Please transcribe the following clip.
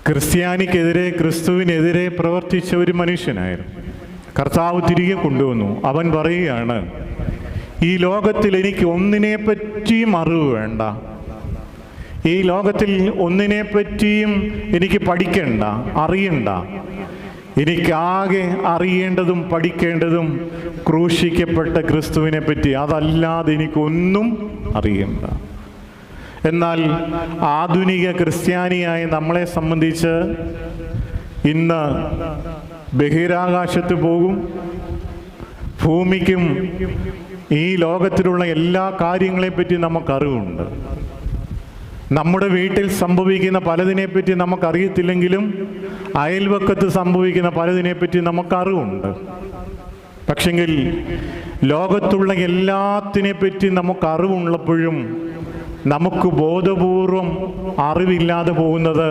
ക്രിസ്ത്യാനിക്കെതിരെ, ക്രിസ്തുവിനെതിരെ പ്രവർത്തിച്ച ഒരു മനുഷ്യനായിരുന്നു. കർത്താവ് തിരികെ കൊണ്ടുവന്നു. അവൻ പറയുകയാണ്, ഈ ലോകത്തിൽ എനിക്ക് ഒന്നിനെ പറ്റിയും അറിവ് വേണ്ട, ഈ ലോകത്തിൽ ഒന്നിനെ പറ്റിയും എനിക്ക് പഠിക്കണ്ട, അറിയണ്ട. എനിക്കാകെ അറിയേണ്ടതും പഠിക്കേണ്ടതും ക്രൂശിക്കപ്പെട്ട ക്രിസ്തുവിനെ പറ്റി, അതല്ലാതെ എനിക്കൊന്നും അറിയണ്ട. എന്നാൽ ആധുനിക ക്രിസ്ത്യാനിയായ നമ്മളെ സംബന്ധിച്ച് ഇന്ന് ബഹിരാകാശത്ത് പോകും, ഭൂമിക്കും ഈ ലോകത്തിലുള്ള എല്ലാ കാര്യങ്ങളെപ്പറ്റി നമുക്കറിവുണ്ട്. നമ്മുടെ വീട്ടിൽ സംഭവിക്കുന്ന പലതിനെപ്പറ്റി നമുക്കറിയത്തില്ലെങ്കിലും അയൽവക്കത്ത് സംഭവിക്കുന്ന പലതിനെപ്പറ്റി നമുക്കറിവുണ്ട്. പക്ഷെങ്കിൽ ലോകത്തുള്ള എല്ലാത്തിനെപ്പറ്റി നമുക്കറിവുള്ളപ്പോഴും നമുക്ക് ബോധപൂർവം അറിവില്ലാതെ പോകുന്നത്